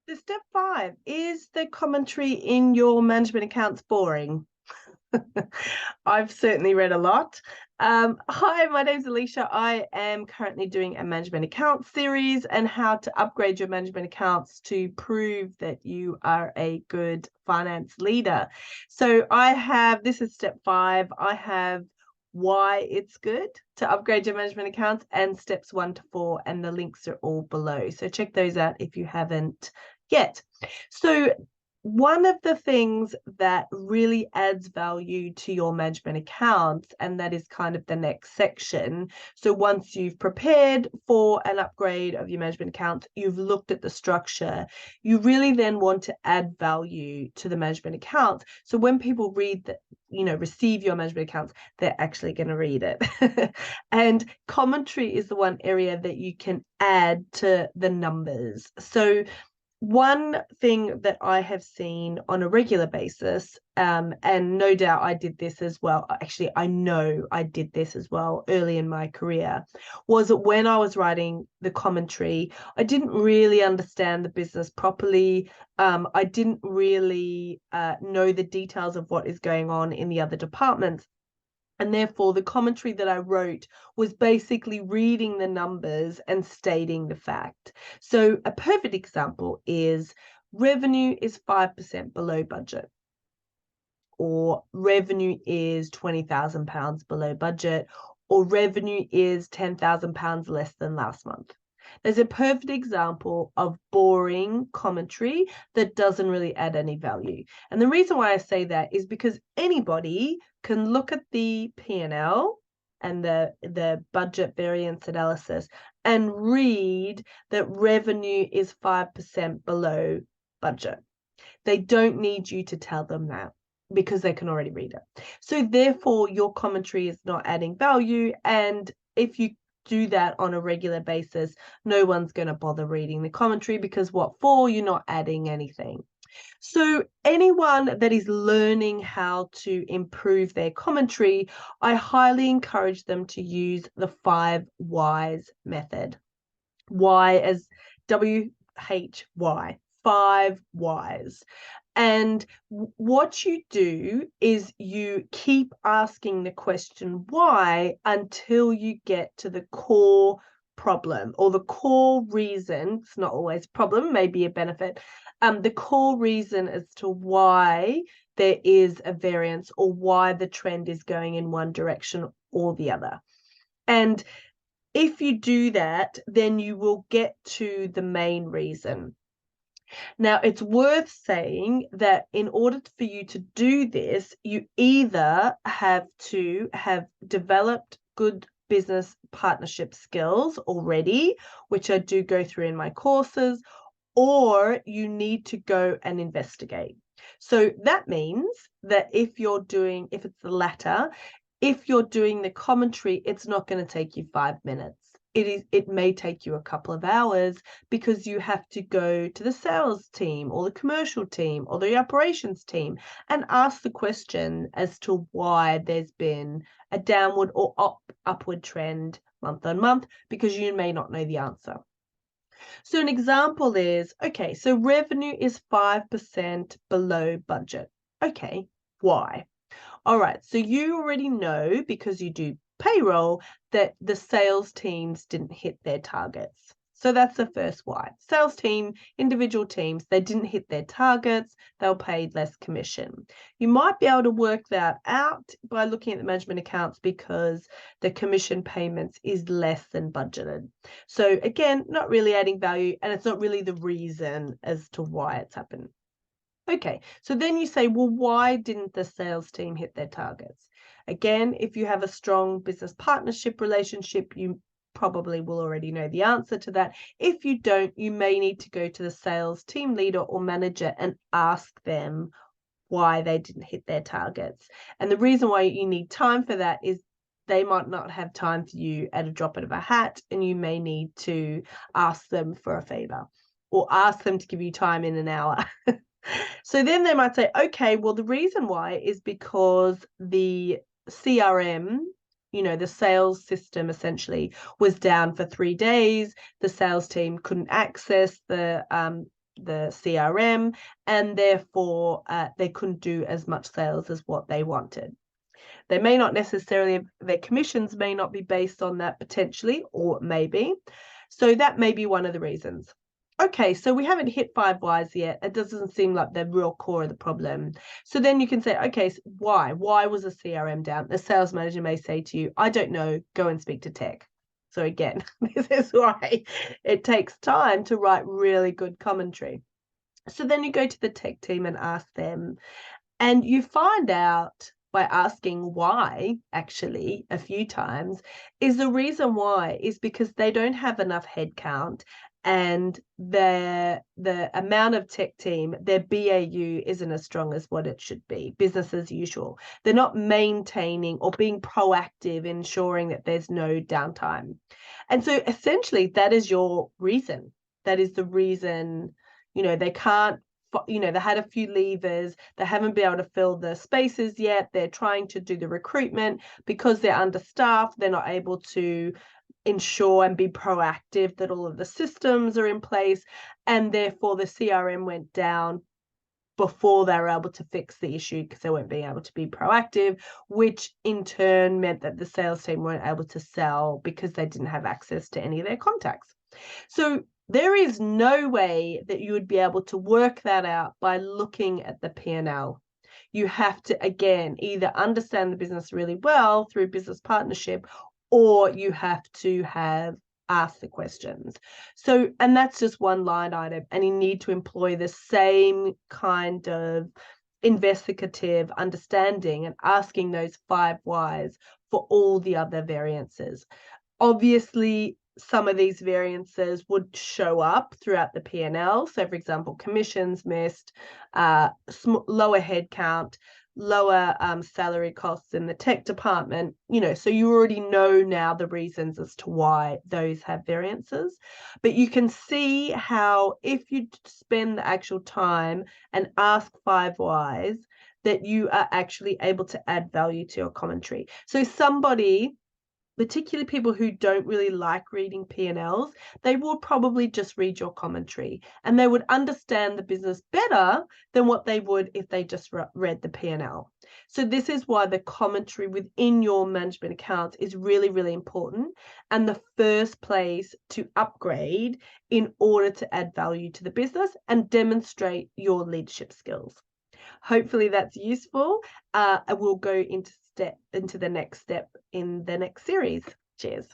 So step 5, is the commentary in your management accounts boring? I've certainly read a lot. Hi, my name's Alicia. I am currently doing a management account series and how to upgrade your management accounts to prove that you are a good finance leader. So this is step 5. I have why it's good to upgrade your management accounts and steps 1 to 4, and the links are all below. So check those out if you haven't yet. So one of the things that really adds value to your management accounts, and that is kind of the next section. So once you've prepared for an upgrade of your management account, you've looked at the structure, you really then want to add value to the management accounts. So when people receive your management accounts, they're actually going to read it. And commentary is the one area that you can add to the numbers. So one thing that I have seen on a regular basis, and no doubt I did this as well, actually, I know I did this as well early in my career, was that when I was writing the commentary, I didn't really understand the business properly. I didn't really know the details of what is going on in the other departments. And therefore, the commentary that I wrote was basically reading the numbers and stating the fact. So a perfect example is revenue is 5% below budget, or revenue is £20,000 below budget, or revenue is £10,000 less than last month. There's a perfect example of boring commentary that doesn't really add any value. And the reason why I say that is because anybody can look at the P&L and the budget variance analysis and read that revenue is 5% below budget. They don't need you to tell them that, because they can already read it. So therefore, your commentary is not adding value. And if you do that on a regular basis, no one's going to bother reading the commentary, because what for? You're not adding anything. So anyone that is learning how to improve their commentary, I highly encourage them to use the 5 whys method. Why as WHY, 5 whys. And what you do is you keep asking the question why until you get to the core problem, or the core reason. It's not always a problem, maybe a benefit. The core reason as to why there is a variance, or why the trend is going in one direction or the other. And if you do that, then you will get to the main reason. Now, it's worth saying that in order for you to do this, you either have to have developed good business partnership skills already, which I do go through in my courses, or you need to go and investigate. So that means that if it's the latter, if you're doing the commentary, it's not going to take you 5 minutes. It may take you a couple of hours, because you have to go to the sales team or the commercial team or the operations team and ask the question as to why there's been a downward or upward trend month on month, because you may not know the answer. So an example is, okay, so revenue is 5% below budget. Okay, why? All right, so you already know, because you do payroll, that the sales teams didn't hit their targets. So that's the first why. Sales team, individual teams, they didn't hit their targets, they were paid less commission. You might be able to work that out by looking at the management accounts, because the commission payments is less than budgeted. So again, not really adding value, and it's not really the reason as to why it's happened. Okay, so then you say, well, why didn't the sales team hit their targets? Again, if you have a strong business partnership relationship, you probably will already know the answer to that. If you don't, you may need to go to the sales team leader or manager and ask them why they didn't hit their targets. And the reason why you need time for that is they might not have time for you at a drop of a hat, and you may need to ask them for a favor, or ask them to give you time in an hour. So then they might say, okay, well, the reason why is because the CRM, the sales system essentially was down for 3 days. The sales team couldn't access the the CRM, and therefore they couldn't do as much sales as what they wanted. They may not necessarily, their commissions may not be based on that potentially, or maybe. So that may be one of the reasons. Okay, so we haven't hit 5 whys yet. It doesn't seem like the real core of the problem. So then you can say, okay, so why? Why was the CRM down? The sales manager may say to you, I don't know, go and speak to tech. So again, this is why it takes time to write really good commentary. So then you go to the tech team and ask them, and you find out by asking why, actually, a few times, is the reason why is because they don't have enough headcount, and the amount of tech team, their BAU isn't as strong as what it should be, business as usual. They're not maintaining or being proactive, ensuring that there's no downtime. And so essentially that is your reason. That is the reason, they can't, they had a few levers. They haven't been able to fill the spaces yet. They're trying to do the recruitment because they're understaffed. They're not able to ensure and be proactive that all of the systems are in place. And therefore the CRM went down before they were able to fix the issue because they weren't being able to be proactive, which in turn meant that the sales team weren't able to sell because they didn't have access to any of their contacts. So there is no way that you would be able to work that out by looking at the P&L. You have to, again, either understand the business really well through business partnership, or you have to have asked the questions. So, and that's just one line item, and you need to employ the same kind of investigative understanding and asking those 5 whys for all the other variances. Obviously, some of these variances would show up throughout the P&L. So, for example, commissions missed, lower headcount, lower salary costs in the tech department, so you already know now the reasons as to why those have variances. But you can see how if you spend the actual time and ask 5 whys, that you are actually able to add value to your commentary. So somebody, particularly people who don't really like reading P&Ls, they will probably just read your commentary, and they would understand the business better than what they would if they just read the P&L. So this is why the commentary within your management accounts is really, really important, and the first place to upgrade in order to add value to the business and demonstrate your leadership skills. Hopefully that's useful. I will go into the next step in the next series. Cheers.